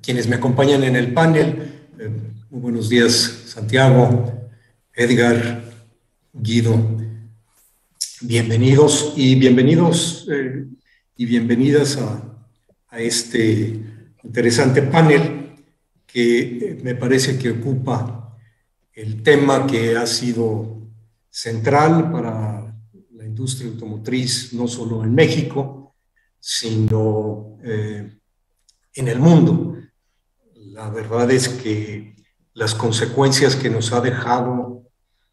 quienes me acompañan en el panel. Muy buenos días, Santiago, Edgar, Guido. Bienvenidos y bienvenidas a este interesante panel que me parece que ocupa el tema que ha sido central para la industria automotriz, no solo en México, sino en el mundo. La verdad es que las consecuencias que nos ha dejado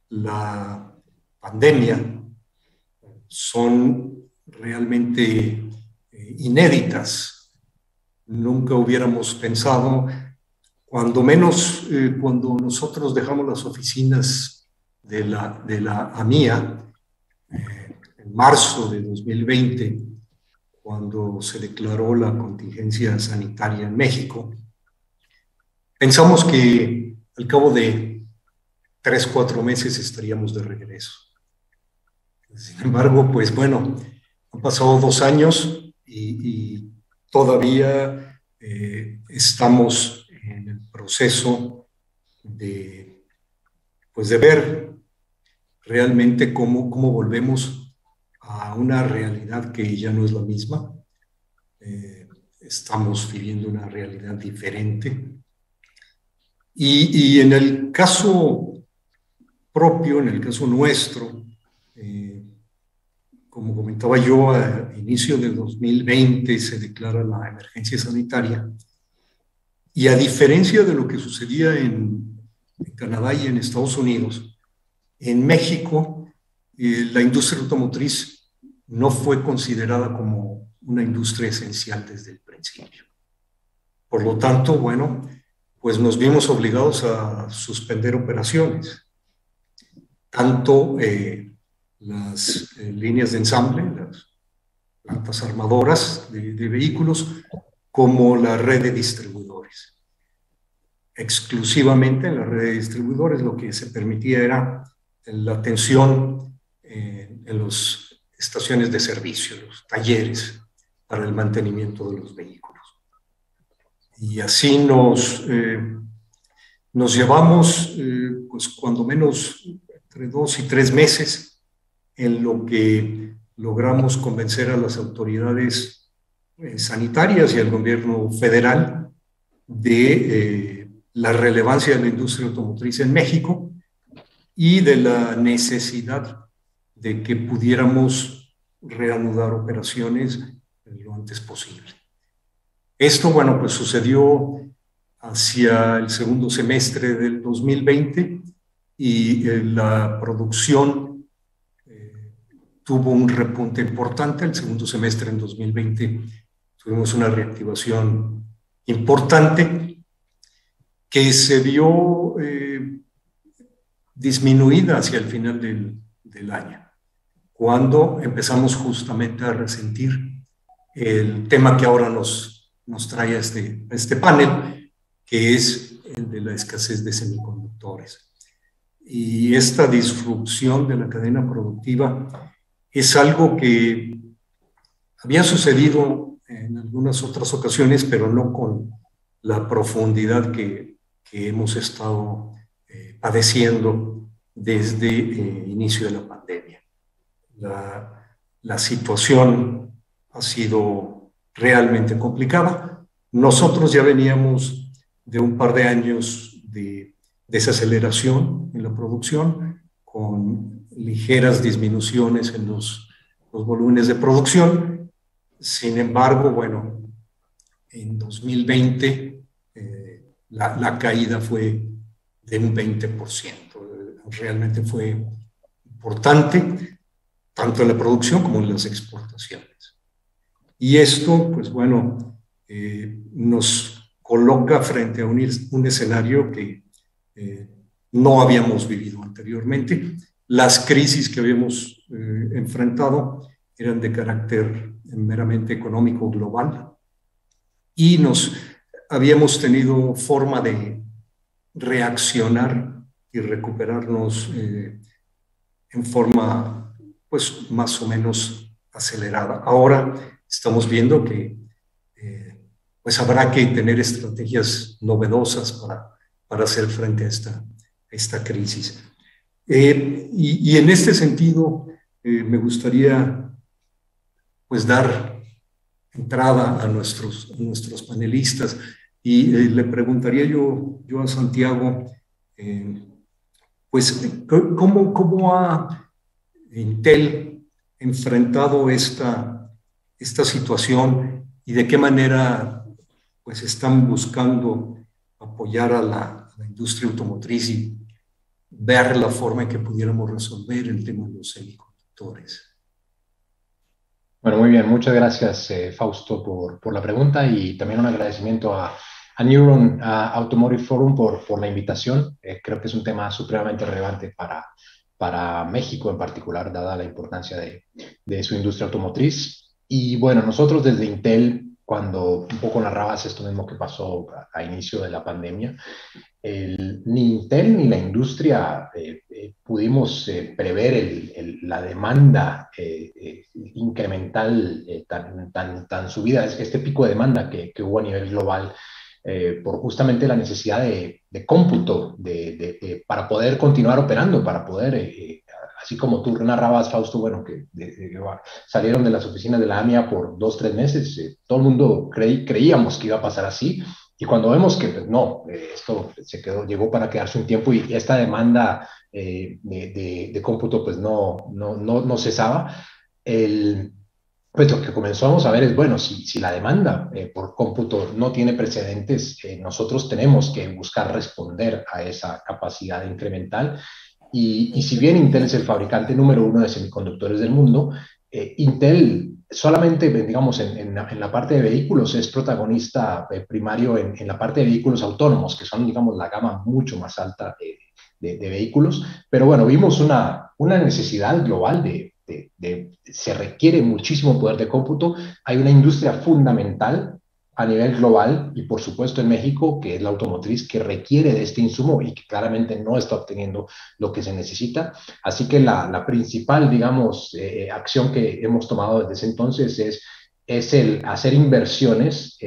la pandemia son realmente inéditas. Nunca hubiéramos pensado, cuando menos cuando nosotros dejamos las oficinas de la AMIA en marzo de 2020, cuando se declaró la contingencia sanitaria en México, pensamos que al cabo de 3, 4 meses estaríamos de regreso. Sin embargo, pues bueno, han pasado 2 años y todavía estamos en el proceso de ver realmente cómo volvemos a una realidad que ya no es la misma. Estamos viviendo una realidad diferente. Y en el caso propio, en el caso nuestro, como comentaba yo, a inicio de 2020 se declara la emergencia sanitaria y a diferencia de lo que sucedía en Canadá y en Estados Unidos, en México la industria automotriz no fue considerada como una industria esencial desde el principio. Por lo tanto, bueno, pues nos vimos obligados a suspender operaciones, tanto las líneas de ensamble, las plantas armadoras de vehículos, como la red de distribuidores. Exclusivamente en la red de distribuidores lo que se permitía era la atención en las estaciones de servicio, los talleres para el mantenimiento de los vehículos. Y así nos llevamos, pues cuando menos, entre 2 y 3 meses en lo que logramos convencer a las autoridades sanitarias y al gobierno federal de la relevancia de la industria automotriz en México y de la necesidad de que pudiéramos reanudar operaciones lo antes posible. Esto, bueno, pues sucedió hacia el segundo semestre del 2020 y la producción tuvo un repunte importante. El segundo semestre en 2020 tuvimos una reactivación importante que se vio disminuida hacia el final del año, cuando empezamos justamente a resentir el tema que ahora nos trae a este panel, que es el de la escasez de semiconductores. Y esta disrupción de la cadena productiva es algo que había sucedido en algunas otras ocasiones, pero no con la profundidad que hemos estado padeciendo desde inicio de la pandemia. La situación ha sido realmente complicada. Nosotros ya veníamos de un par de años de desaceleración en la producción, con ligeras disminuciones en los volúmenes de producción. Sin embargo, bueno, en 2020 la caída fue de un 20%. Realmente fue importante, tanto en la producción como en las exportaciones. Y esto, pues bueno, nos coloca frente a un escenario que no habíamos vivido anteriormente. Las crisis que habíamos enfrentado eran de carácter meramente económico global y nos habíamos tenido forma de reaccionar y recuperarnos en forma pues más o menos acelerada. Ahora estamos viendo que pues habrá que tener estrategias novedosas para hacer frente a esta crisis. Y en este sentido, me gustaría pues dar entrada a nuestros panelistas y le preguntaría yo a Santiago, pues, ¿cómo ha Intel enfrentado esta situación y de qué manera pues están buscando apoyar a la industria automotriz y ver la forma en que pudiéramos resolver el tema de los semiconductores? Bueno, muy bien. Muchas gracias, Fausto, por la pregunta y también un agradecimiento a Neuron Automotive Forum por la invitación. Creo que es un tema supremamente relevante para México en particular, dada la importancia de su industria automotriz. Y bueno, nosotros desde Intel, cuando un poco narrabas esto mismo que pasó a inicio de la pandemia, ni Intel ni la industria pudimos prever la demanda incremental tan subida, este pico de demanda que hubo a nivel global por justamente la necesidad de cómputo para poder continuar operando, para poder, así como tú narrabas, Fausto, bueno, que salieron de las oficinas de la AMIA por 2, 3 meses, todo el mundo creíamos que iba a pasar así. Y cuando vemos que pues, no, esto llegó para quedarse un tiempo y esta demanda de cómputo pues no cesaba, pues lo que comenzamos a ver es, bueno, si la demanda por cómputo no tiene precedentes, nosotros tenemos que buscar responder a esa capacidad incremental. Y si bien Intel es el fabricante número uno de semiconductores del mundo, Intel solamente, digamos, en la parte de vehículos es protagonista primario en la parte de vehículos autónomos, que son, digamos, la gama mucho más alta de vehículos. Pero bueno, vimos una necesidad global se requiere muchísimo poder de cómputo. Hay una industria fundamental a nivel global y por supuesto en México, que es la automotriz, que requiere de este insumo y que claramente no está obteniendo lo que se necesita. Así que la principal, digamos, acción que hemos tomado desde ese entonces es el hacer inversiones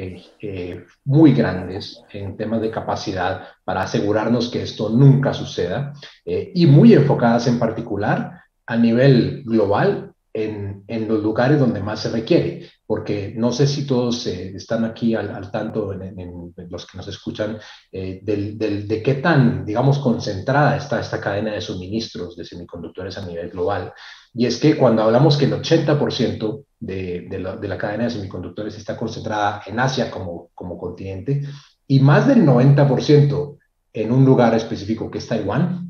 muy grandes en temas de capacidad para asegurarnos que esto nunca suceda y muy enfocadas en particular a nivel global en los lugares donde más se requiere, porque no sé si todos están aquí al tanto, en los que nos escuchan, de qué tan, digamos, concentrada está esta cadena de suministros de semiconductores a nivel global. Y es que cuando hablamos que el 80% de la cadena de semiconductores está concentrada en Asia como continente y más del 90% en un lugar específico que es Taiwán,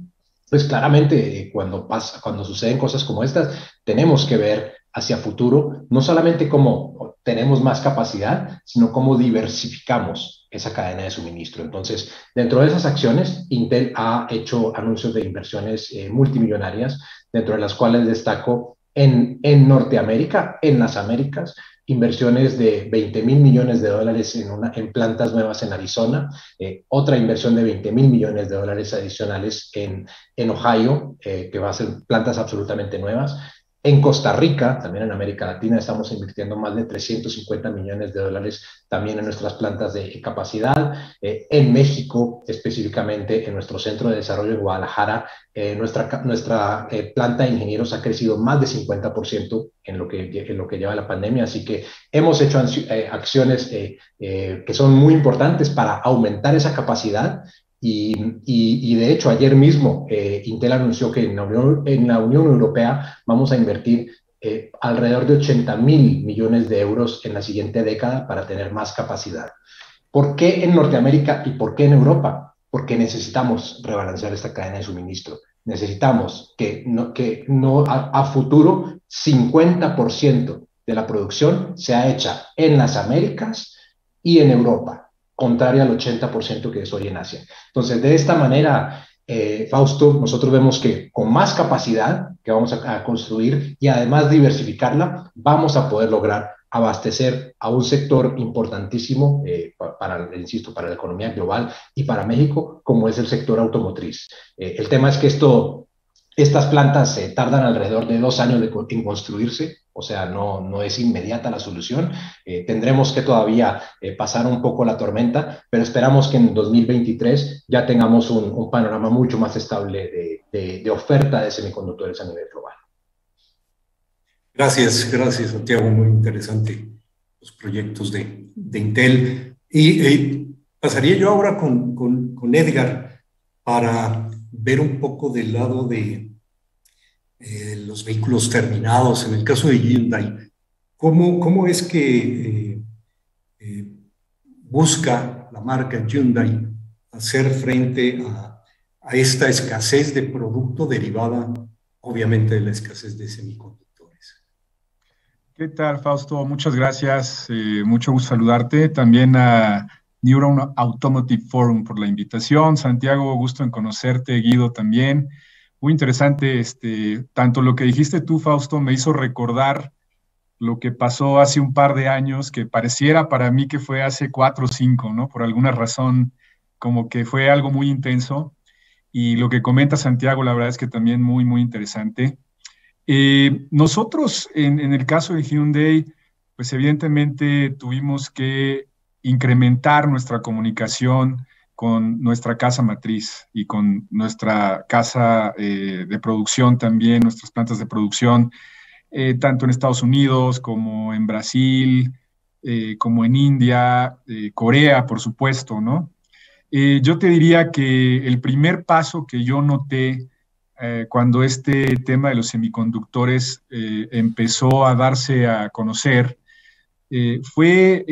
pues claramente cuando suceden cosas como estas, tenemos que ver hacia futuro, no solamente cómo tenemos más capacidad, sino cómo diversificamos esa cadena de suministro. Entonces, dentro de esas acciones, Intel ha hecho anuncios de inversiones multimillonarias, dentro de las cuales destaco en Norteamérica, en las Américas, inversiones de 20.000 millones de dólares en plantas nuevas en Arizona, otra inversión de 20.000 millones de dólares adicionales en Ohio, que va a ser plantas absolutamente nuevas. En Costa Rica, también en América Latina, estamos invirtiendo más de 350 millones de dólares también en nuestras plantas de capacidad. En México, específicamente en nuestro centro de desarrollo en Guadalajara, nuestra planta de ingenieros ha crecido más de 50% en lo que lleva la pandemia. Así que hemos hecho acciones que son muy importantes para aumentar esa capacidad. Y de hecho, ayer mismo Intel anunció que en la Unión Europea vamos a invertir alrededor de 80.000 millones de euros en la siguiente década para tener más capacidad. ¿Por qué en Norteamérica y por qué en Europa? Porque necesitamos rebalancear esta cadena de suministro. Necesitamos a futuro 50% de la producción sea hecha en las Américas y en Europa, contrario al 80% que es hoy en Asia. Entonces, de esta manera, Fausto, nosotros vemos que con más capacidad que vamos a construir y además diversificarla, vamos a poder lograr abastecer a un sector importantísimo insisto, para la economía global y para México, como es el sector automotriz. El tema es que estas plantas tardan alrededor de 2 años en construirse, O sea, no es inmediata la solución. Tendremos que todavía pasar un poco la tormenta, pero esperamos que en 2023 ya tengamos un panorama mucho más estable de oferta de semiconductores a nivel global. Gracias, Santiago. Muy interesante los proyectos de Intel. Y pasaría yo ahora con Edgar para ver un poco del lado de los vehículos terminados. En el caso de Hyundai, ¿cómo es que busca la marca Hyundai hacer frente a esta escasez de producto derivada, obviamente, de la escasez de semiconductores? ¿Qué tal, Fausto? Muchas gracias. Mucho gusto saludarte. También a Neuron Automotive Forum por la invitación. Santiago, gusto en conocerte. Guido también. Muy interesante. Tanto lo que dijiste tú, Fausto, me hizo recordar lo que pasó hace un par de años, que pareciera para mí que fue hace 4 o 5, ¿no? Por alguna razón, como que fue algo muy intenso. Y lo que comenta Santiago, la verdad es que también muy, muy interesante. Nosotros, en el caso de Hyundai, pues evidentemente tuvimos que incrementar nuestra comunicación con nuestra casa matriz y con nuestra casa de producción también, nuestras plantas de producción, tanto en Estados Unidos como en Brasil, como en India, Corea, por supuesto, ¿no? Yo te diría que el primer paso que yo noté cuando este tema de los semiconductores empezó a darse a conocer, fue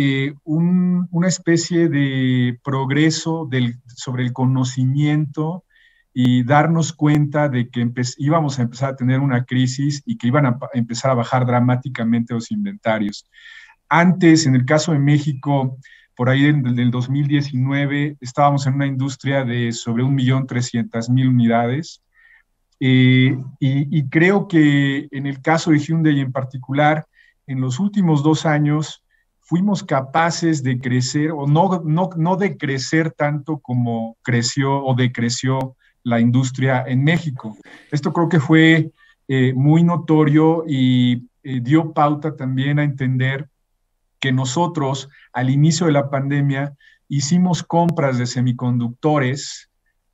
una especie de progreso sobre el conocimiento y darnos cuenta de que íbamos a empezar a tener una crisis y que iban a empezar a bajar dramáticamente los inventarios. Antes, en el caso de México, por ahí del 2019, estábamos en una industria de sobre 1.300.000 unidades. Y creo que en el caso de Hyundai en particular, en los últimos 2 años fuimos capaces de crecer, o no de crecer tanto como creció o decreció la industria en México. Esto creo que fue muy notorio y dio pauta también a entender que nosotros al inicio de la pandemia hicimos compras de semiconductores,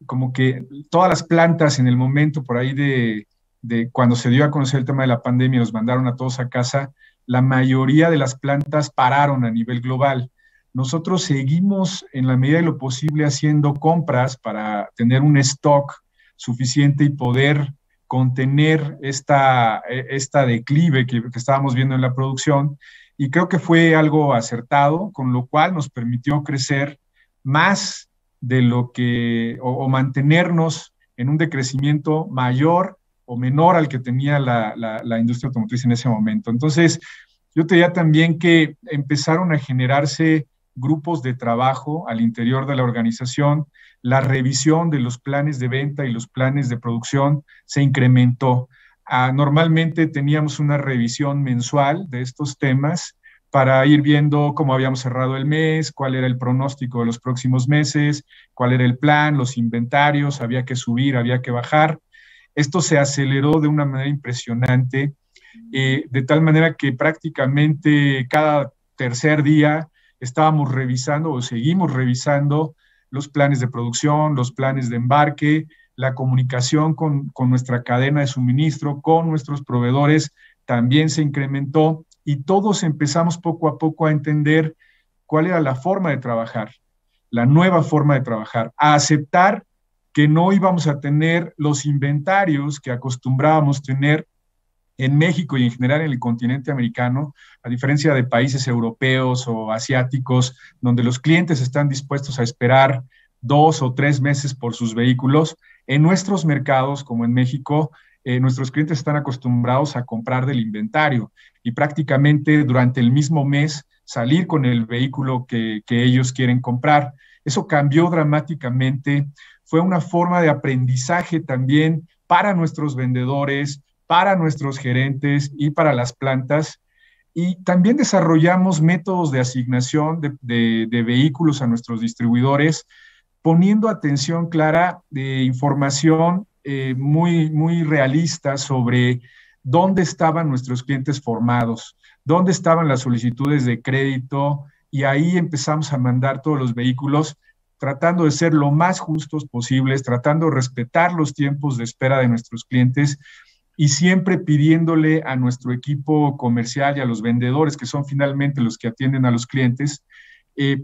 como que todas las plantas en el momento por ahí de cuando se dio a conocer el tema de la pandemia, nos mandaron a todos a casa, la mayoría de las plantas pararon a nivel global. Nosotros seguimos en la medida de lo posible haciendo compras para tener un stock suficiente y poder contener esta declive que estábamos viendo en la producción, y creo que fue algo acertado, con lo cual nos permitió crecer más de lo que, o mantenernos en un decrecimiento mayor o menor al que tenía la industria automotriz en ese momento. Entonces, yo te diría también que empezaron a generarse grupos de trabajo al interior de la organización, la revisión de los planes de venta y los planes de producción se incrementó. Normalmente teníamos una revisión mensual de estos temas para ir viendo cómo habíamos cerrado el mes, cuál era el pronóstico de los próximos meses, cuál era el plan, los inventarios, había que subir, había que bajar. Esto se aceleró de una manera impresionante, de tal manera que prácticamente cada tercer día estábamos revisando o seguimos revisando los planes de producción, los planes de embarque, la comunicación con nuestra cadena de suministro, con nuestros proveedores, también se incrementó y todos empezamos poco a poco a entender cuál era la forma de trabajar, la nueva forma de trabajar, a aceptar que no íbamos a tener los inventarios que acostumbrábamos tener en México y en general en el continente americano, a diferencia de países europeos o asiáticos, donde los clientes están dispuestos a esperar 2 o 3 meses por sus vehículos. En nuestros mercados, como en México, nuestros clientes están acostumbrados a comprar del inventario y prácticamente durante el mismo mes salir con el vehículo que ellos quieren comprar. Eso cambió dramáticamente. Fue una forma de aprendizaje también para nuestros vendedores, para nuestros gerentes y para las plantas. Y también desarrollamos métodos de asignación de vehículos a nuestros distribuidores, poniendo atención clara de información muy, muy realista sobre dónde estaban nuestros clientes formados, dónde estaban las solicitudes de crédito, y ahí empezamos a mandar todos los vehículos tratando de ser lo más justos posibles, tratando de respetar los tiempos de espera de nuestros clientes y siempre pidiéndole a nuestro equipo comercial y a los vendedores, que son finalmente los que atienden a los clientes,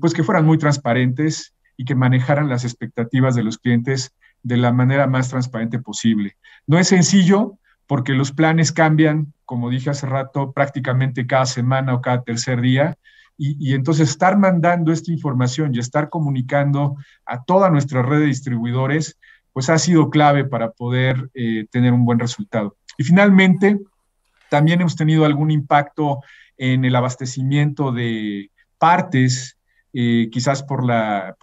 pues que fueran muy transparentes y que manejaran las expectativas de los clientes de la manera más transparente posible. No es sencillo porque los planes cambian, como dije hace rato, prácticamente cada semana o cada tercer día, y entonces estar mandando esta información y estar comunicando a toda nuestra red de distribuidores, pues ha sido clave para poder tener un buen resultado. Y finalmente, también hemos tenido algún impacto en el abastecimiento de partes, quizás por la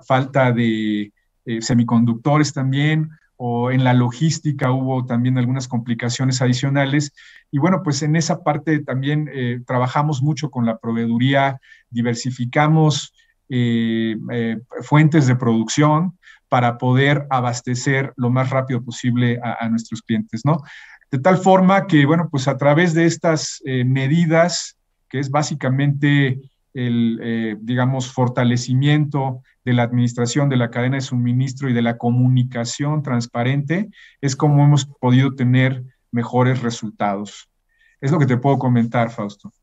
falta de semiconductores también, o en la logística hubo también algunas complicaciones adicionales. Y bueno, pues en esa parte también trabajamos mucho con la proveeduría, diversificamos fuentes de producción para poder abastecer lo más rápido posible a nuestros clientes, ¿no? De tal forma que, bueno, pues a través de estas medidas, que es básicamente el, digamos, fortalecimiento de la administración de la cadena de suministro y de la comunicación transparente, es como hemos podido tener mejores resultados. Es lo que te puedo comentar, Fausto.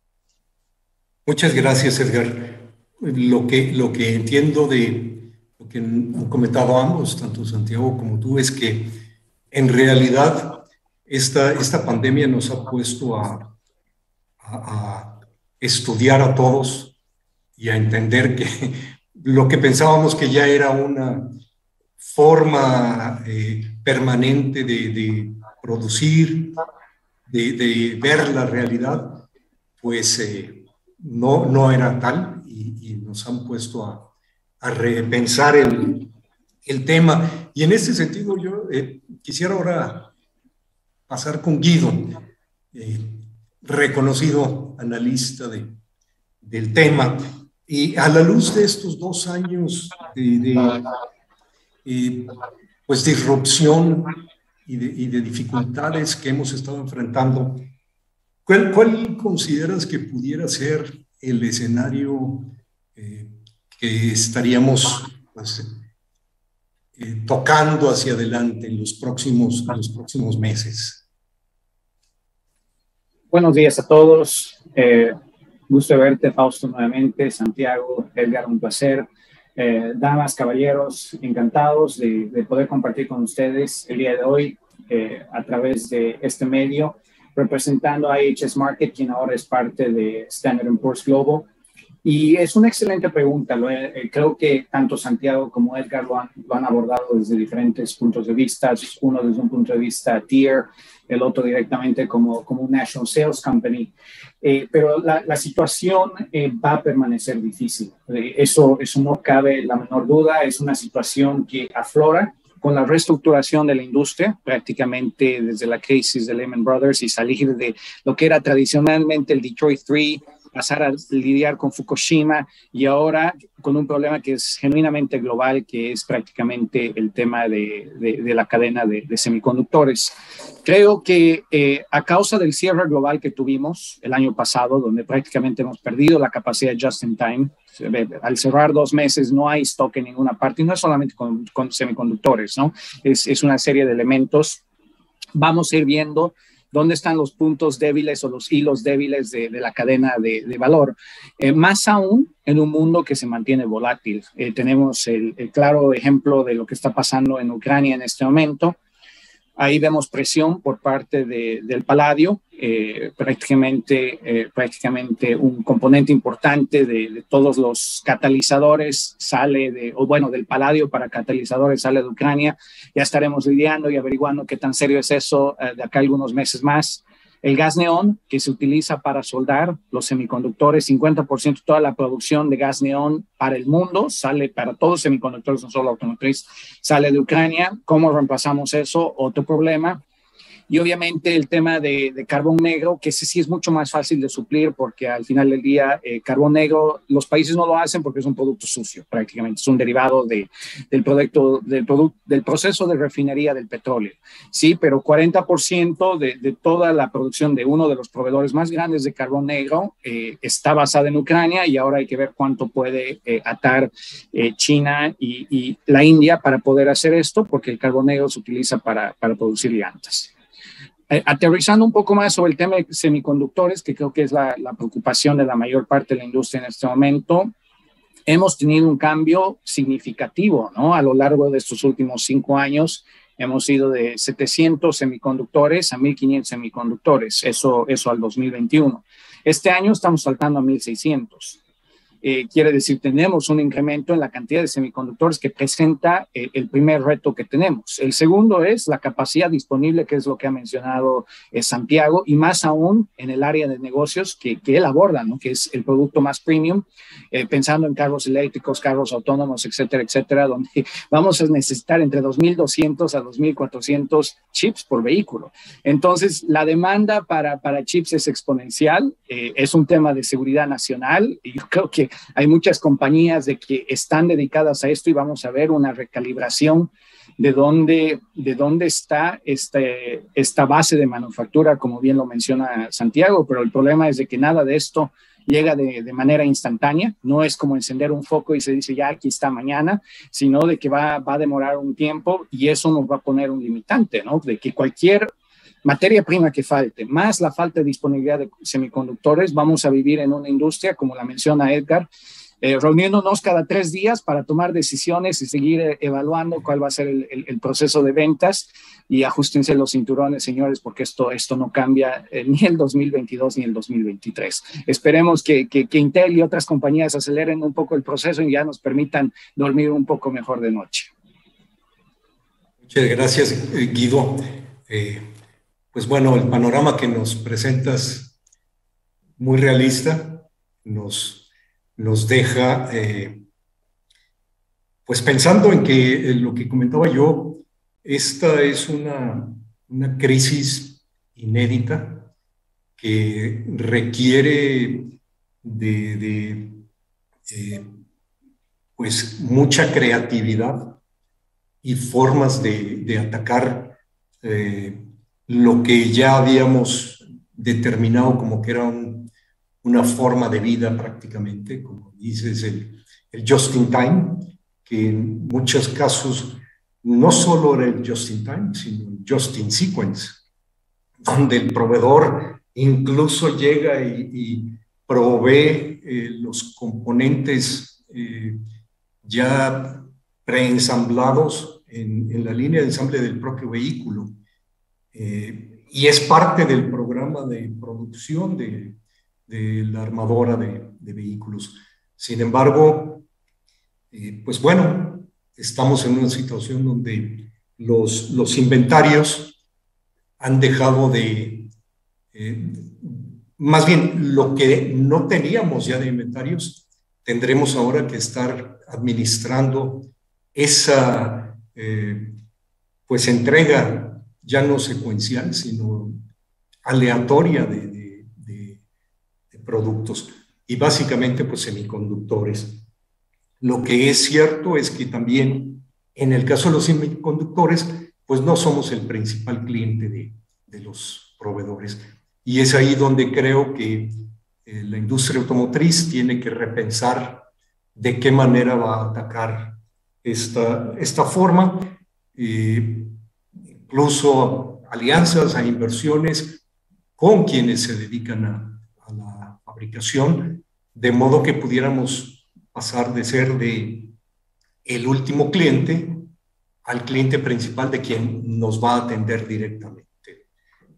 Muchas gracias, Edgar. Lo que entiendo de lo que han comentado ambos, tanto Santiago como tú, es que en realidad esta pandemia nos ha puesto a estudiar a todos y a entender que lo que pensábamos que ya era una forma permanente de producir, de ver la realidad, pues no era tal, y nos han puesto a repensar el tema. Y en ese sentido yo quisiera ahora pasar con Guido, reconocido analista del tema, y a la luz de estos 2 años pues disrupción y de dificultades que hemos estado enfrentando, ¿cuál consideras que pudiera ser el escenario que estaríamos pues, tocando hacia adelante en los próximos meses? Buenos días a todos. Gusto de verte, Fausto, nuevamente. Santiago, Edgar, un placer. Damas, caballeros, encantados de poder compartir con ustedes el día de hoy a través de este medio, representando a IHS Markit, quien ahora es parte de Standard & Poor's Global. Y es una excelente pregunta. Creo que tanto Santiago como Edgar lo han abordado desde diferentes puntos de vista. Uno desde un punto de vista tier, el otro directamente como un National Sales Company. Pero la situación va a permanecer difícil. Eso no cabe la menor duda. Es una situación que aflora con la reestructuración de la industria, prácticamente desde la crisis de Lehman Brothers y salir de lo que era tradicionalmente el Detroit Three, pasar a lidiar con Fukushima y ahora con un problema que es genuinamente global, que es prácticamente el tema de la cadena de semiconductores. Creo que a causa del cierre global que tuvimos el año pasado, donde prácticamente hemos perdido la capacidad just in time, al cerrar 2 meses no hay stock en ninguna parte, y no es solamente con semiconductores, ¿no? Es una serie de elementos. Vamos a ir viendo dónde están los puntos débiles o los hilos débiles de la cadena de valor. Más aún en un mundo que se mantiene volátil. Tenemos el claro ejemplo de lo que está pasando en Ucrania en este momento. Ahí vemos presión por parte del paladio, prácticamente un componente importante de todos los catalizadores sale del paladio para catalizadores sale de Ucrania. Ya estaremos lidiando y averiguando qué tan serio es eso de acá a algunos meses más. El gas neón, que se utiliza para soldar los semiconductores, 50% de toda la producción de gas neón para el mundo sale, para todos los semiconductores, no solo automotriz, sale de Ucrania. ¿Cómo reemplazamos eso? Otro problema. Y obviamente el tema de carbón negro, que ese sí es mucho más fácil de suplir porque al final del día carbón negro los países no lo hacen porque es un producto sucio prácticamente, es un derivado del proceso de refinería del petróleo. Sí, pero 40% de toda la producción de uno de los proveedores más grandes de carbón negro está basada en Ucrania y ahora hay que ver cuánto puede atar China y la India para poder hacer esto porque el carbón negro se utiliza para producir llantas. Aterrizando un poco más sobre el tema de semiconductores, que creo que es la preocupación de la mayor parte de la industria en este momento, hemos tenido un cambio significativo, ¿no? A lo largo de estos últimos 5 años hemos ido de 700 semiconductores a 1.500 semiconductores, eso al 2021. Este año estamos saltando a 1.600. Quiere decir, tenemos un incremento en la cantidad de semiconductores que presenta el primer reto que tenemos. El segundo es la capacidad disponible, que es lo que ha mencionado Santiago, y más aún en el área de negocios que él aborda, ¿no? Que es el producto más premium, pensando en carros eléctricos, carros autónomos, etcétera, etcétera, donde vamos a necesitar entre 2.200 a 2.400 chips por vehículo. Entonces, la demanda para chips es exponencial, es un tema de seguridad nacional, y yo creo que hay muchas compañías que están dedicadas a esto y vamos a ver una recalibración de dónde está esta base de manufactura, como bien lo menciona Santiago, pero el problema es de que nada de esto llega de manera instantánea, no es como encender un foco y se dice ya aquí está mañana, sino de que va a demorar un tiempo y eso nos va a poner un limitante, ¿no? De que cualquier materia prima que falte, más la falta de disponibilidad de semiconductores, vamos a vivir en una industria, como la menciona Edgar, reuniéndonos cada 3 días para tomar decisiones y seguir evaluando cuál va a ser el proceso de ventas y ajustense los cinturones, señores, porque esto no cambia ni el 2022 ni el 2023. Esperemos que Intel y otras compañías aceleren un poco el proceso y ya nos permitan dormir un poco mejor de noche. Muchas gracias, Guido. Pues bueno, el panorama que nos presentas muy realista, nos deja, pues pensando en que lo que comentaba yo, esta es una crisis inédita que requiere pues mucha creatividad y formas de atacar lo que ya habíamos determinado como que era una forma de vida prácticamente, como dices, el just in time, que en muchos casos no solo era el just in time, sino el just in sequence, donde el proveedor incluso llega y provee los componentes ya preensamblados en la línea de ensamble del propio vehículo. Y es parte del programa de producción de la armadora de vehículos. Sin embargo, pues bueno, estamos en una situación donde los inventarios han dejado más bien lo que no teníamos ya de inventarios, tendremos ahora que estar administrando esa pues entrega ya no secuencial, sino aleatoria de productos y básicamente pues semiconductores. Lo que es cierto es que también en el caso de los semiconductores pues no somos el principal cliente de los proveedores y es ahí donde creo que la industria automotriz tiene que repensar de qué manera va a atacar esta forma, incluso alianzas a inversiones con quienes se dedican a la fabricación, de modo que pudiéramos pasar de ser el último cliente al cliente principal de quien nos va a atender directamente.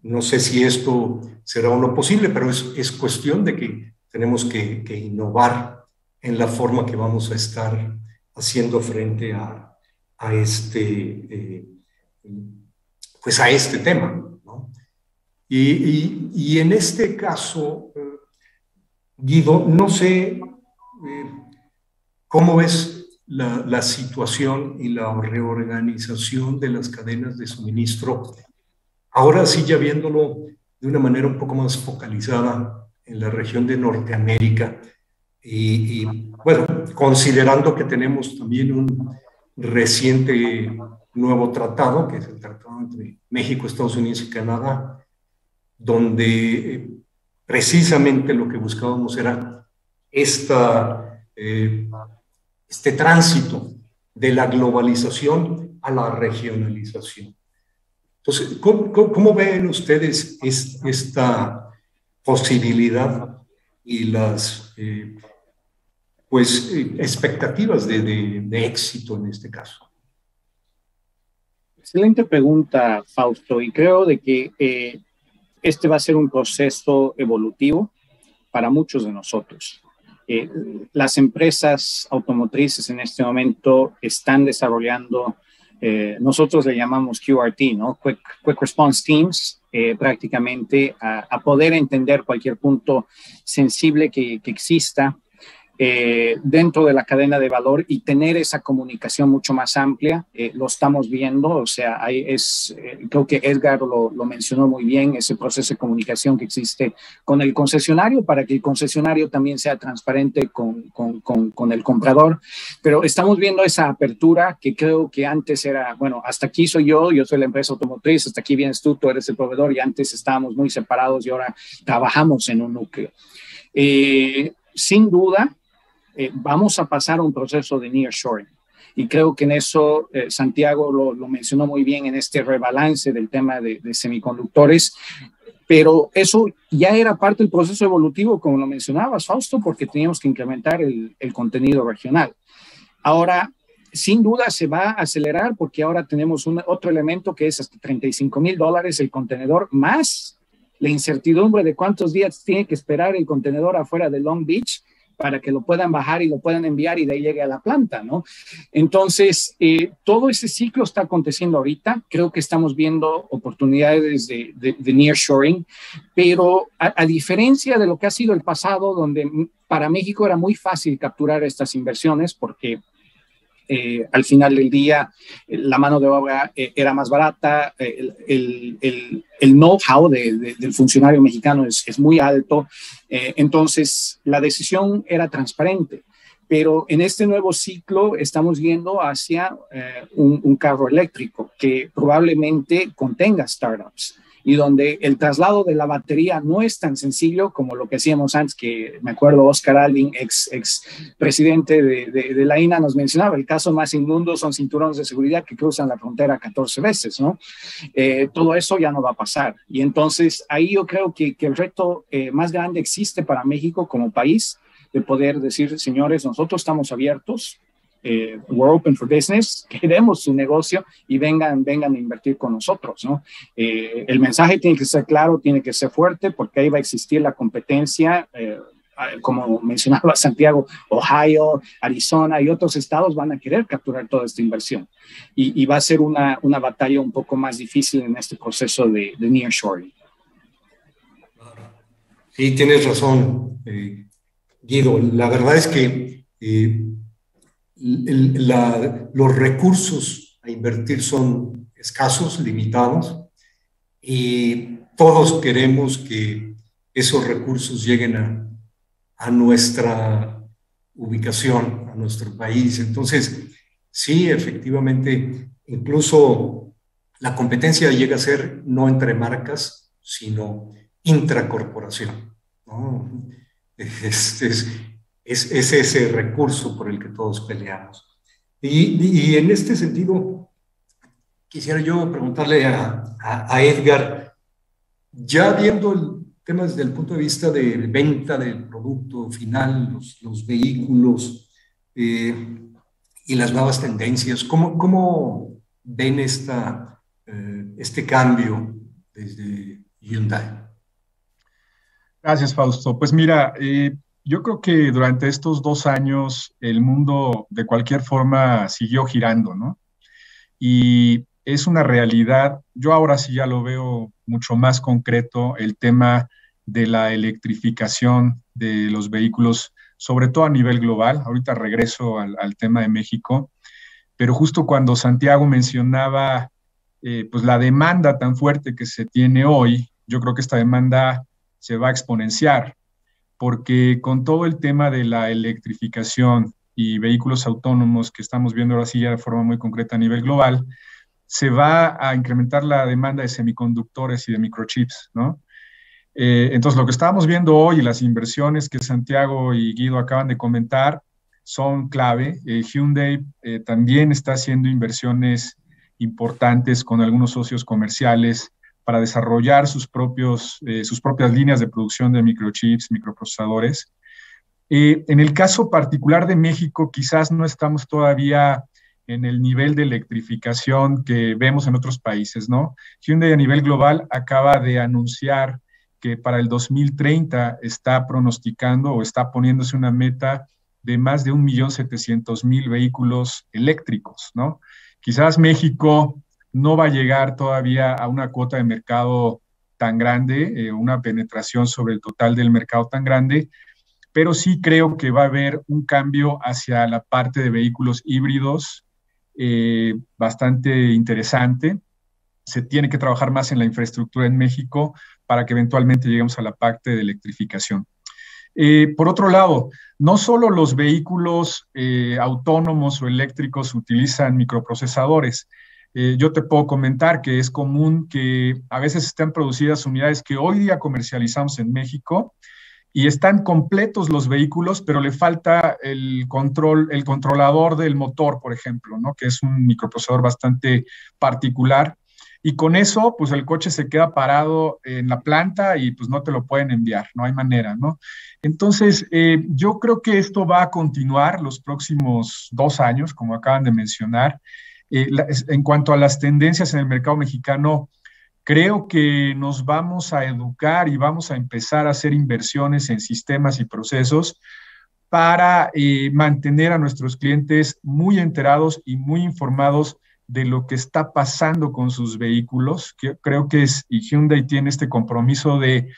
No sé si esto será o no posible, pero es cuestión de que tenemos que innovar en la forma que vamos a estar haciendo frente a este tema, ¿no? Y en este caso, Guido, no sé cómo es la situación y la reorganización de las cadenas de suministro Ahora sí, ya viéndolo de una manera un poco más focalizada en la región de Norteamérica y bueno, considerando que tenemos también un reciente nuevo tratado, que es el tratado entre México, Estados Unidos y Canadá, donde precisamente lo que buscábamos era este tránsito de la globalización a la regionalización. Entonces, ¿cómo ven ustedes esta posibilidad y las expectativas de éxito en este caso? Excelente pregunta, Fausto, y creo de que este va a ser un proceso evolutivo para muchos de nosotros. Las empresas automotrices en este momento están desarrollando, nosotros le llamamos QRT, ¿no? Quick Response Teams, prácticamente a poder entender cualquier punto sensible que exista dentro de la cadena de valor y tener esa comunicación mucho más amplia. Lo estamos viendo, o sea, creo que Edgar lo mencionó muy bien, ese proceso de comunicación que existe con el concesionario para que el concesionario también sea transparente con el comprador, pero estamos viendo esa apertura que creo que antes era, bueno, hasta aquí soy yo soy la empresa automotriz, hasta aquí vienes tú eres el proveedor, y antes estábamos muy separados y ahora trabajamos en un núcleo. Sin duda, vamos a pasar a un proceso de nearshoring. Y creo que en eso Santiago lo mencionó muy bien en este rebalance del tema de semiconductores, pero eso ya era parte del proceso evolutivo, como lo mencionabas, Fausto, porque teníamos que incrementar el contenido regional. Ahora, sin duda se va a acelerar porque ahora tenemos otro elemento que es hasta $35,000 el contenedor, más la incertidumbre de cuántos días tiene que esperar el contenedor afuera de Long Beach para que lo puedan bajar y lo puedan enviar y de ahí llegue a la planta, ¿no? Entonces, todo ese ciclo está aconteciendo ahorita. Creo que estamos viendo oportunidades de nearshoring, pero a diferencia de lo que ha sido el pasado, donde para México era muy fácil capturar estas inversiones porque al final del día la mano de obra era más barata, el know-how del funcionario mexicano es muy alto, entonces la decisión era transparente. Pero en este nuevo ciclo estamos yendo hacia un carro eléctrico que probablemente contenga startups y donde el traslado de la batería no es tan sencillo como lo que hacíamos antes, que me acuerdo Oscar Alding, ex presidente de la INA, nos mencionaba, el caso más inmundo son cinturones de seguridad que cruzan la frontera 14 veces, ¿no? Todo eso ya no va a pasar. Y entonces ahí yo creo que el reto más grande existe para México como país, de poder decir, señores, nosotros estamos abiertos, we're open for business, queremos su negocio y vengan a invertir con nosotros, ¿no? El mensaje tiene que ser claro, tiene que ser fuerte, porque ahí va a existir la competencia, como mencionaba Santiago, Ohio, Arizona y otros estados van a querer capturar toda esta inversión y va a ser una batalla un poco más difícil en este proceso de nearshoring. Sí, tienes razón, Guido. La verdad es que los recursos a invertir son escasos, limitados, y todos queremos que esos recursos lleguen a nuestra ubicación, a nuestro país. Entonces, sí, efectivamente, incluso la competencia llega a ser no entre marcas, sino intracorporación, ¿no? Es ese recurso por el que todos peleamos. Y en este sentido, quisiera yo preguntarle a Edgar, ya viendo el tema desde el punto de vista de venta del producto final, los vehículos y las nuevas tendencias, ¿cómo ven este cambio desde Hyundai? Gracias, Fausto. Pues mira, yo creo que durante estos 2 años el mundo de cualquier forma siguió girando, ¿no? Y es una realidad, yo ahora sí ya lo veo mucho más concreto, el tema de la electrificación de los vehículos, sobre todo a nivel global. Ahorita regreso al tema de México, pero justo cuando Santiago mencionaba pues la demanda tan fuerte que se tiene hoy, yo creo que esta demanda se va a exponenciar, porque con todo el tema de la electrificación y vehículos autónomos que estamos viendo ahora sí ya de forma muy concreta a nivel global, se va a incrementar la demanda de semiconductores y de microchips, ¿no? Entonces, lo que estábamos viendo hoy y las inversiones que Santiago y Guido acaban de comentar son clave. Hyundai también está haciendo inversiones importantes con algunos socios comerciales para desarrollar sus propias líneas de producción de microchips, microprocesadores. En el caso particular de México, quizás no estamos todavía en el nivel de electrificación que vemos en otros países, ¿no? Hyundai a nivel global acaba de anunciar que para el 2030 está pronosticando o está poniéndose una meta de más de 1.700.000 vehículos eléctricos, ¿no? Quizás México no va a llegar todavía a una cuota de mercado tan grande, una penetración sobre el total del mercado tan grande, pero sí creo que va a haber un cambio hacia la parte de vehículos híbridos bastante interesante. Se tiene que trabajar más en la infraestructura en México para que eventualmente lleguemos a la parte de electrificación. Por otro lado, no solo los vehículos autónomos o eléctricos utilizan microprocesadores. Yo te puedo comentar que es común que a veces estén producidas unidades que hoy día comercializamos en México y están completos los vehículos, pero le falta el controlador del motor, por ejemplo, ¿no? Que es un microprocesador bastante particular. Y con eso, pues el coche se queda parado en la planta y pues no te lo pueden enviar, no hay manera, ¿no? Entonces, yo creo que esto va a continuar los próximos 2 años, como acaban de mencionar. En cuanto a las tendencias en el mercado mexicano, creo que nos vamos a educar y vamos a empezar a hacer inversiones en sistemas y procesos para mantener a nuestros clientes muy enterados y muy informados de lo que está pasando con sus vehículos. Creo que y Hyundai tiene este compromiso de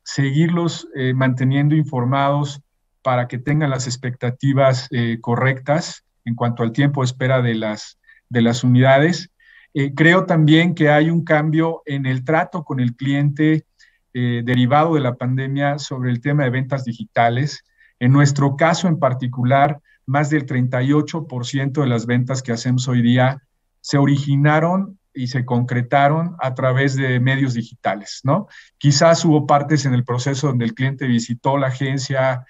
seguirlos manteniendo informados para que tengan las expectativas correctas en cuanto al tiempo de espera de las unidades. Creo también que hay un cambio en el trato con el cliente derivado de la pandemia sobre el tema de ventas digitales. En nuestro caso en particular, más del 38% de las ventas que hacemos hoy día se originaron y se concretaron a través de medios digitales, ¿no? Quizás hubo partes en el proceso donde el cliente visitó la agencia,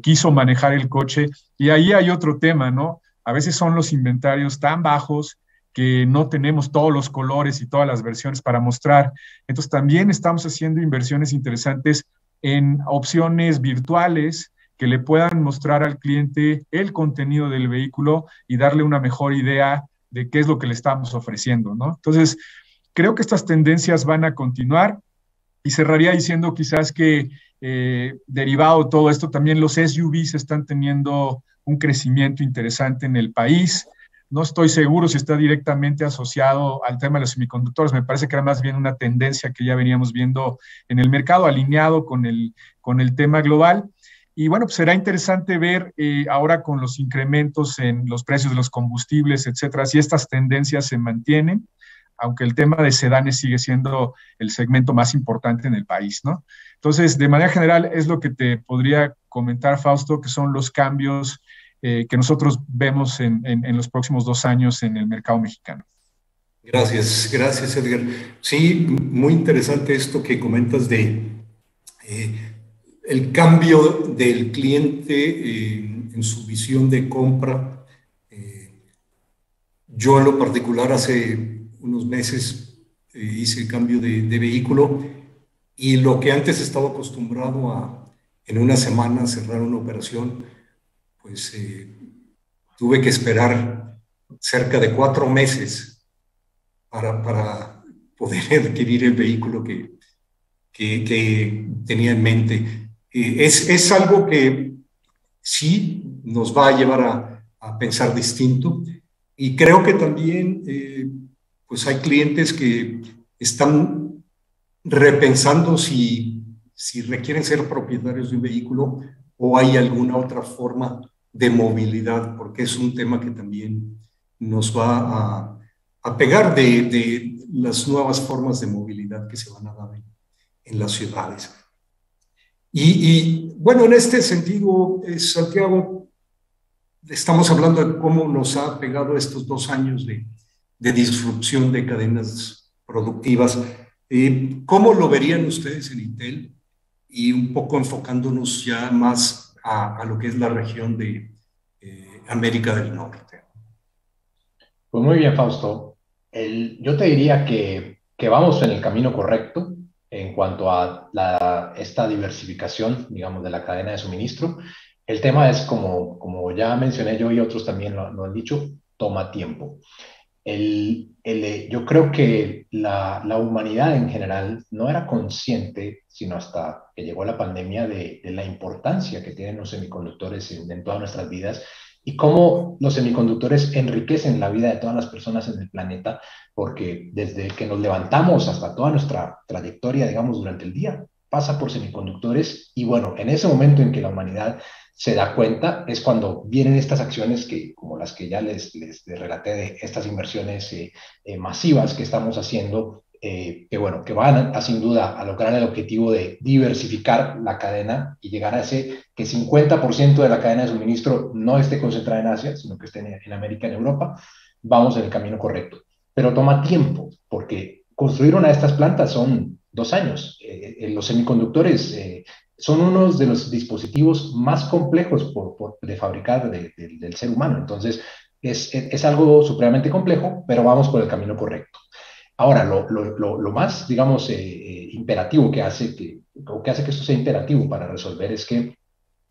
quiso manejar el coche, y ahí hay otro tema, ¿no? A veces son los inventarios tan bajos que no tenemos todos los colores y todas las versiones para mostrar. Entonces también estamos haciendo inversiones interesantes en opciones virtuales que le puedan mostrar al cliente el contenido del vehículo y darle una mejor idea de qué es lo que le estamos ofreciendo, ¿no? Entonces, creo que estas tendencias van a continuar y cerraría diciendo quizás que derivado de todo esto, también los SUVs están teniendo un crecimiento interesante en el país. No estoy seguro si está directamente asociado al tema de los semiconductores, me parece que era más bien una tendencia que ya veníamos viendo en el mercado, alineado con el tema global. Y bueno, pues será interesante ver ahora con los incrementos en los precios de los combustibles, etcétera, si estas tendencias se mantienen, aunque el tema de sedanes sigue siendo el segmento más importante en el país, ¿no? Entonces, de manera general, es lo que te podría comentar, Fausto, que son los cambios que nosotros vemos en los próximos 2 años en el mercado mexicano. Gracias, Edgar. Sí, muy interesante esto que comentas de el cambio del cliente en su visión de compra. Yo en lo particular hace unos meses hice el cambio de vehículo y lo que antes estaba acostumbrado a en una semana cerrar una operación, pues tuve que esperar cerca de 4 meses para poder adquirir el vehículo que tenía en mente. Es algo que sí nos va a llevar a pensar distinto, y creo que también pues hay clientes que están repensando si requieren ser propietarios de un vehículo o hay alguna otra forma de movilidad, porque es un tema que también nos va a pegar de las nuevas formas de movilidad que se van a dar en las ciudades. Y bueno, en este sentido, Santiago, estamos hablando de cómo nos ha pegado estos 2 años de disrupción de cadenas productivas. ¿Cómo lo verían ustedes en Intel? Y un poco enfocándonos ya más a lo que es la región de América del Norte. Pues muy bien, Fausto. Yo te diría que vamos en el camino correcto en cuanto a esta diversificación, digamos, de la cadena de suministro. El tema es, como ya mencioné yo y otros también lo han dicho, toma tiempo. Yo creo que la humanidad en general no era consciente, sino hasta que llegó la pandemia, de la importancia que tienen los semiconductores en todas nuestras vidas y cómo los semiconductores enriquecen la vida de todas las personas en el planeta, porque desde que nos levantamos hasta toda nuestra trayectoria, digamos, durante el día, pasa por semiconductores. Y bueno, en ese momento en que la humanidad se da cuenta, es cuando vienen estas acciones como las que ya les relaté, de estas inversiones masivas que estamos haciendo, que bueno, que van sin duda a lograr el objetivo de diversificar la cadena y llegar a ese que 50% de la cadena de suministro no esté concentrada en Asia, sino que esté en América, en Europa. Vamos en el camino correcto. Pero toma tiempo, porque construir una de estas plantas son 2 años. Los semiconductores son unos de los dispositivos más complejos de fabricar del ser humano. Entonces, es algo supremamente complejo, pero vamos por el camino correcto. Ahora, lo más, digamos, imperativo o que hace que esto sea imperativo para resolver es que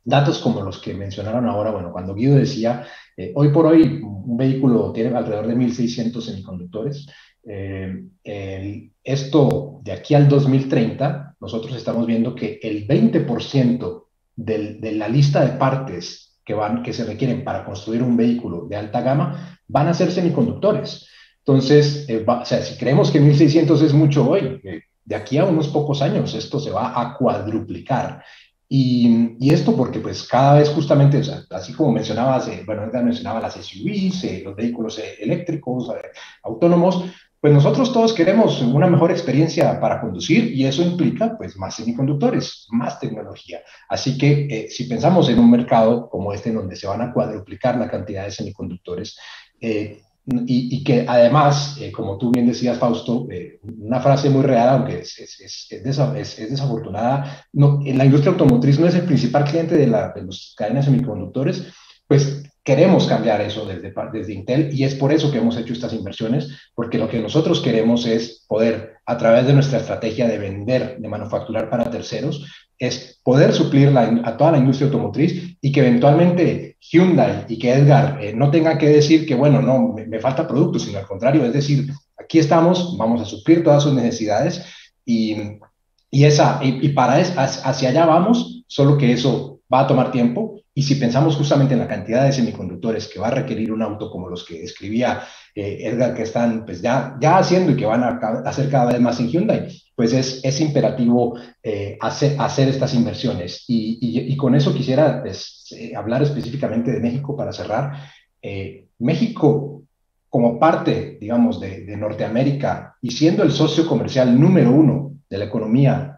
datos como los que mencionaron ahora, bueno, cuando Guido decía, hoy por hoy un vehículo tiene alrededor de 1.600 semiconductores. Esto, de aquí al 2030, nosotros estamos viendo que el 20% de la lista de partes que se requieren para construir un vehículo de alta gama van a ser semiconductores. Entonces, o sea, si creemos que 1.600 es mucho hoy, de aquí a unos pocos años esto se va a cuadruplicar. Y esto porque pues cada vez justamente, o sea, así como mencionabas, bueno, Edgar mencionaba las SUVs, los vehículos eléctricos, autónomos, pues nosotros todos queremos una mejor experiencia para conducir y eso implica pues más semiconductores, más tecnología. Así que si pensamos en un mercado como este en donde se van a cuadruplicar la cantidad de semiconductores, y que además, como tú bien decías, Fausto, una frase muy real, aunque es desafortunada, no, en la industria automotriz no es el principal cliente de las cadenas de semiconductores, pues queremos cambiar eso desde Intel y es por eso que hemos hecho estas inversiones, porque lo que nosotros queremos es poder, a través de nuestra estrategia de vender, de manufacturar para terceros, es poder suplir a toda la industria automotriz y que eventualmente Hyundai y que Edgar no tengan que decir que, bueno, no, me falta producto, sino al contrario, es decir, aquí estamos, vamos a suplir todas sus necesidades y hacia allá vamos, solo que eso va a tomar tiempo. Y si pensamos justamente en la cantidad de semiconductores que va a requerir un auto como los que describía Edgar, que están pues ya haciendo y que van a hacer cada vez más en Hyundai, pues es imperativo hacer estas inversiones. Y con eso quisiera pues, hablar específicamente de México para cerrar. México, como parte, digamos, de Norteamérica y siendo el socio comercial número 1 de la economía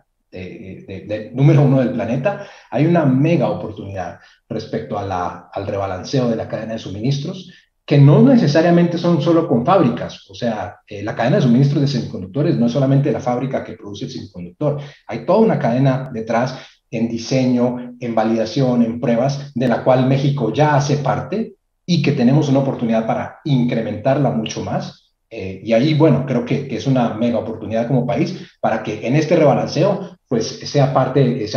número 1 del planeta, hay una mega oportunidad respecto al rebalanceo de la cadena de suministros, que no necesariamente son solo con fábricas. O sea, la cadena de suministros de semiconductores no es solamente la fábrica que produce el semiconductor, hay toda una cadena detrás en diseño, en validación, en pruebas, de la cual México ya hace parte y que tenemos una oportunidad para incrementarla mucho más. Y ahí, bueno, creo que es una mega oportunidad como país para que en este rebalanceo, pues sea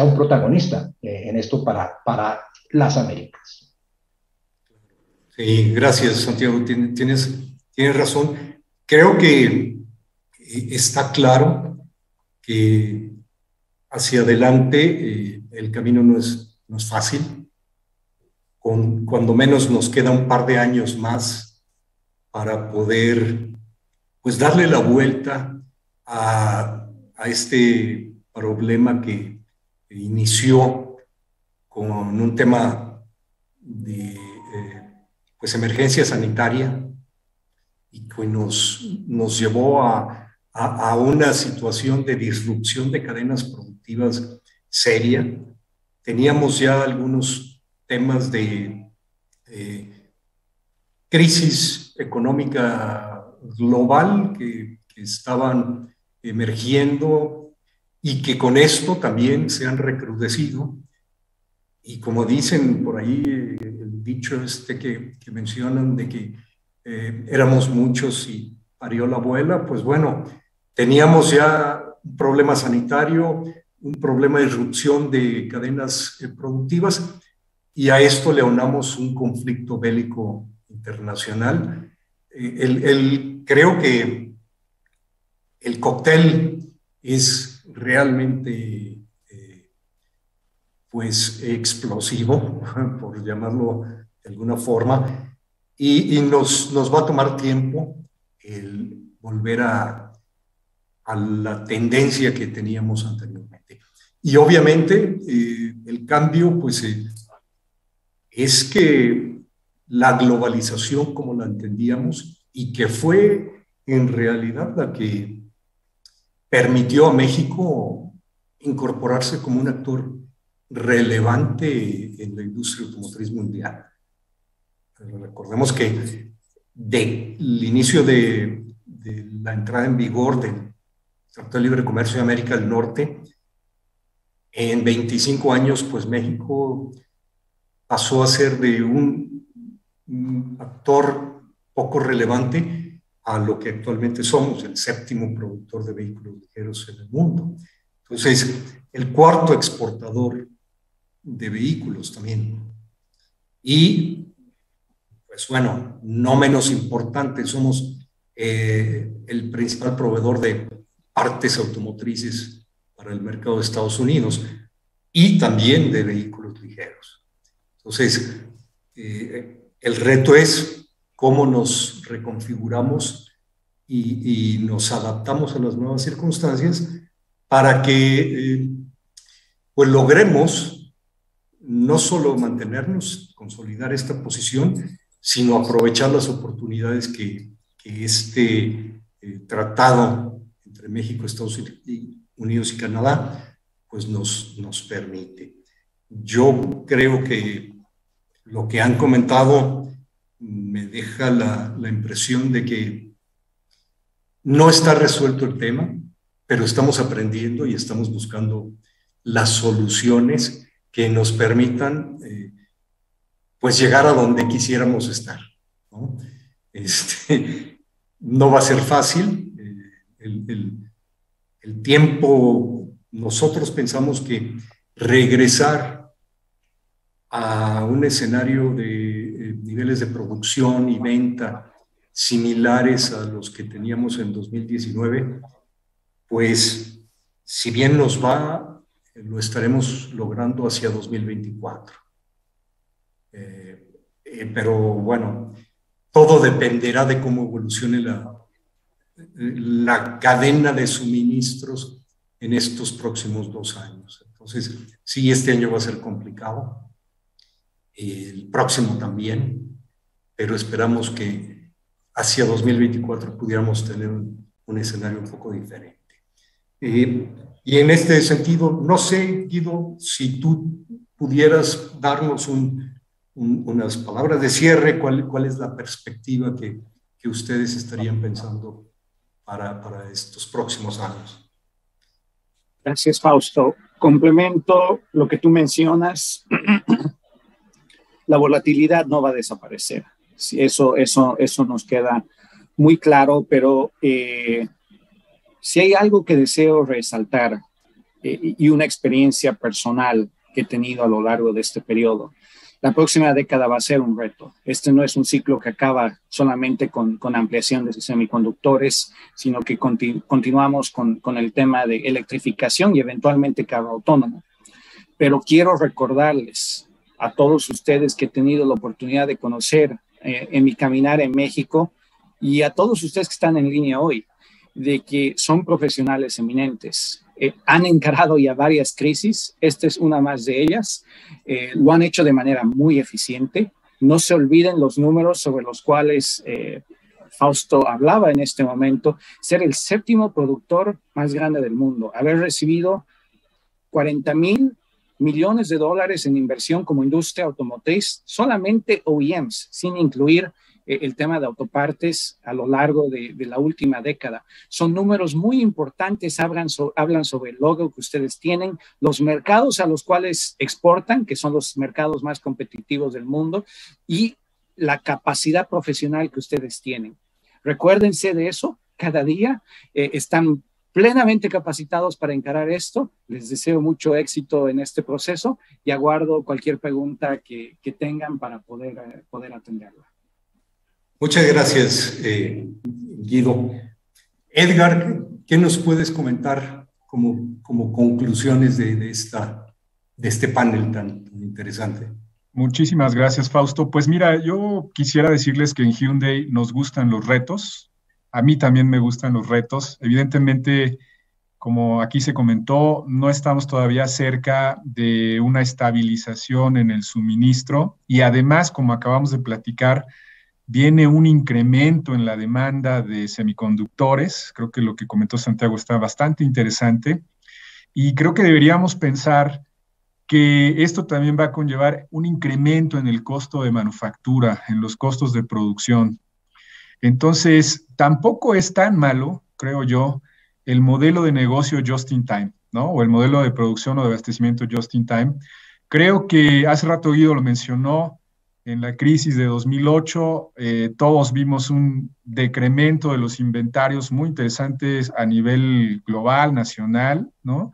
un protagonista en esto para las Américas. Sí, gracias, Santiago. Tienes razón. Creo que está claro que hacia adelante el camino no es fácil. Cuando menos nos queda un par de años más para poder pues darle la vuelta a este problema que inició con un tema de pues emergencia sanitaria y que nos llevó a una situación de disrupción de cadenas productivas seria. Teníamos ya algunos temas de crisis económica global que estaban emergiendo y que con esto también se han recrudecido. Y como dicen por ahí, el dicho que mencionan de que éramos muchos y parió la abuela, pues bueno, teníamos ya un problema sanitario, un problema de disrupción de cadenas productivas, y a esto le aunamos un conflicto bélico internacional. Creo que el cóctel es realmente pues explosivo, por llamarlo de alguna forma, y nos va a tomar tiempo el volver a la tendencia que teníamos anteriormente. Y obviamente el cambio pues es que la globalización como la entendíamos y que fue en realidad la que permitió a México incorporarse como un actor relevante en la industria automotriz mundial. Recordemos que del inicio de la entrada en vigor del Tratado de Libre Comercio de América del Norte, en 25 años, pues México pasó a ser de un actor poco relevante a lo que actualmente somos, el séptimo productor de vehículos ligeros en el mundo. Entonces, el cuarto exportador de vehículos también. Y, pues bueno, no menos importante, somos el principal proveedor de partes automotrices para el mercado de Estados Unidos y también de vehículos ligeros. Entonces, el reto es cómo nos reconfiguramos y nos adaptamos a las nuevas circunstancias para que pues logremos no solo mantenernos, consolidar esta posición, sino aprovechar las oportunidades que este tratado entre México, Estados Unidos y Canadá pues nos permite. Yo creo que lo que han comentado me deja la impresión de que no está resuelto el tema, pero estamos aprendiendo y estamos buscando las soluciones que nos permitan pues llegar a donde quisiéramos estar, ¿no? No va a ser fácil. El tiempo, nosotros pensamos que regresar a un escenario de niveles de producción y venta similares a los que teníamos en 2019, pues si bien nos va, lo estaremos logrando hacia 2024. Pero bueno, todo dependerá de cómo evolucione la cadena de suministros en estos próximos 2 años. Entonces, sí, este año va a ser complicado, el próximo también, pero esperamos que hacia 2024 pudiéramos tener un escenario un poco diferente. Y en este sentido, no sé, Guido, si tú pudieras darnos unas palabras de cierre, ¿cuál es la perspectiva que ustedes estarían pensando para estos próximos años? Gracias, Fausto. Complemento lo que tú mencionas. La volatilidad no va a desaparecer. Sí, eso nos queda muy claro, pero si hay algo que deseo resaltar y una experiencia personal que he tenido a lo largo de este periodo, la próxima década va a ser un reto. Este no es un ciclo que acaba solamente con ampliación de semiconductores, sino que continuamos con el tema de electrificación y eventualmente carro autónomo. Pero quiero recordarles a todos ustedes que he tenido la oportunidad de conocer en mi caminar en México y a todos ustedes que están en línea hoy, de que son profesionales eminentes. Han encarado ya varias crisis, esta es una más de ellas, lo han hecho de manera muy eficiente. No se olviden los números sobre los cuales Fausto hablaba en este momento, ser el 7º productor más grande del mundo, haber recibido 40,000 millones de dólares en inversión como industria automotriz, solamente OEMs, sin incluir el tema de autopartes a lo largo de la última década. Son números muy importantes, hablan sobre el logo que ustedes tienen, los mercados a los cuales exportan, que son los mercados más competitivos del mundo, y la capacidad profesional que ustedes tienen. Recuérdense de eso, cada día están plenamente capacitados para encarar esto. Les deseo mucho éxito en este proceso y aguardo cualquier pregunta que tengan para poder atenderla. Muchas gracias, Guido. Edgar, ¿qué nos puedes comentar como conclusiones de este panel tan interesante? Muchísimas gracias, Fausto. Pues mira, yo quisiera decirles que en Hyundai nos gustan los retos. A mí también me gustan los retos. Evidentemente, como aquí se comentó, no estamos todavía cerca de una estabilización en el suministro y además, como acabamos de platicar, viene un incremento en la demanda de semiconductores. Creo que lo que comentó Santiago está bastante interesante y creo que deberíamos pensar que esto también va a conllevar un incremento en el costo de manufactura, en los costos de producción. Entonces, tampoco es tan malo, creo yo, el modelo de negocio just in time, ¿no? O el modelo de producción o de abastecimiento just in time. Creo que hace rato Guido lo mencionó, en la crisis de 2008, todos vimos un decremento de los inventarios muy interesantes a nivel global, nacional, ¿no?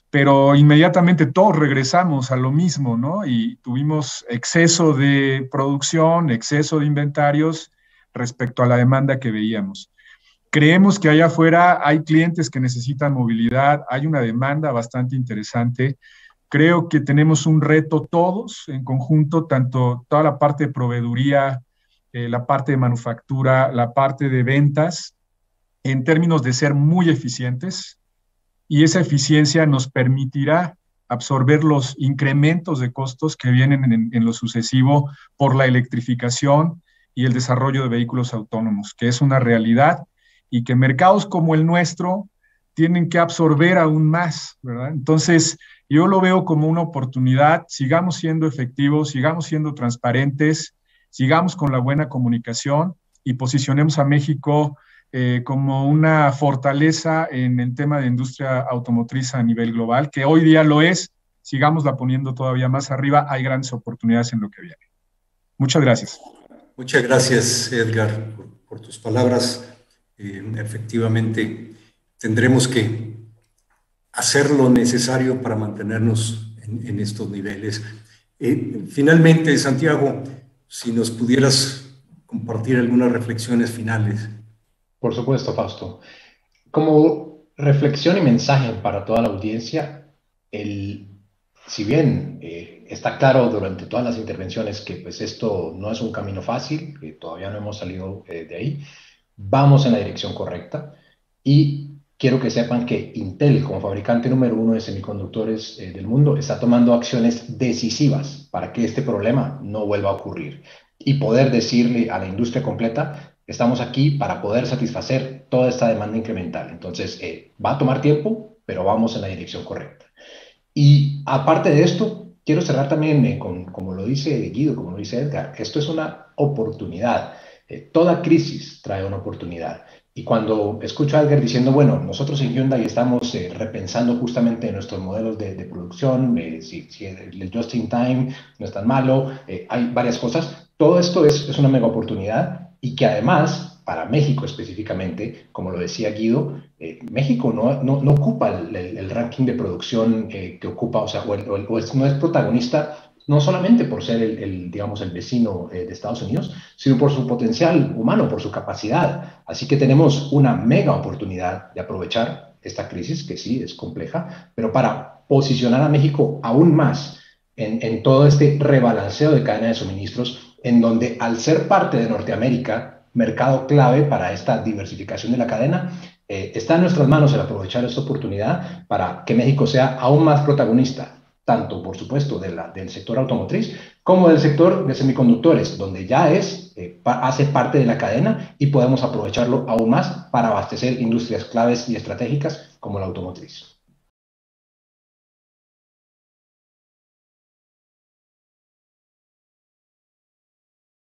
Pero inmediatamente todos regresamos a lo mismo, ¿no? Y tuvimos exceso de producción, exceso de inventarios respecto a la demanda que veíamos. Creemos que allá afuera hay clientes que necesitan movilidad, hay una demanda bastante interesante. Creo que tenemos un reto todos en conjunto, tanto toda la parte de proveeduría, la parte de manufactura, la parte de ventas, en términos de ser muy eficientes, y esa eficiencia nos permitirá absorber los incrementos de costos que vienen en lo sucesivo por la electrificación y el desarrollo de vehículos autónomos, que es una realidad y que mercados como el nuestro tienen que absorber aún más, ¿verdad? Entonces, yo lo veo como una oportunidad. Sigamos siendo efectivos, sigamos siendo transparentes, sigamos con la buena comunicación y posicionemos a México como una fortaleza en el tema de industria automotriz a nivel global, que hoy día lo es. Sigámosla poniendo todavía más arriba. Hay grandes oportunidades en lo que viene. Muchas gracias. Muchas gracias, Edgar, por tus palabras. Efectivamente, tendremos que hacer lo necesario para mantenernos en estos niveles. Finalmente, Santiago, si nos pudieras compartir algunas reflexiones finales. Por supuesto, Fausto. Como reflexión y mensaje para toda la audiencia, si bien está claro durante todas las intervenciones que pues esto no es un camino fácil, que todavía no hemos salido de ahí, vamos en la dirección correcta y quiero que sepan que Intel, como fabricante número 1 de semiconductores del mundo, está tomando acciones decisivas para que este problema no vuelva a ocurrir y poder decirle a la industria completa: estamos aquí para poder satisfacer toda esta demanda incremental. Entonces, va a tomar tiempo, pero vamos en la dirección correcta. Y aparte de esto, quiero cerrar también como lo dice Guido, como lo dice Edgar, esto es una oportunidad. Toda crisis trae una oportunidad. Y cuando escucho a Edgar diciendo, bueno, nosotros en Hyundai estamos repensando justamente nuestros modelos de producción, si el just in time no es tan malo, hay varias cosas. Todo esto es una mega oportunidad y que además, para México específicamente, como lo decía Guido, México no ocupa el ranking de producción que ocupa, o sea, no es protagonista, no solamente por ser digamos, el vecino de Estados Unidos, sino por su potencial humano, por su capacidad. Así que tenemos una mega oportunidad de aprovechar esta crisis, que sí es compleja, pero para posicionar a México aún más en todo este rebalanceo de cadena de suministros, en donde al ser parte de Norteamérica, mercado clave para esta diversificación de la cadena, está en nuestras manos el aprovechar esta oportunidad para que México sea aún más protagonista tanto, por supuesto, del sector automotriz como del sector de semiconductores, donde ya hace parte de la cadena y podemos aprovecharlo aún más para abastecer industrias claves y estratégicas como la automotriz.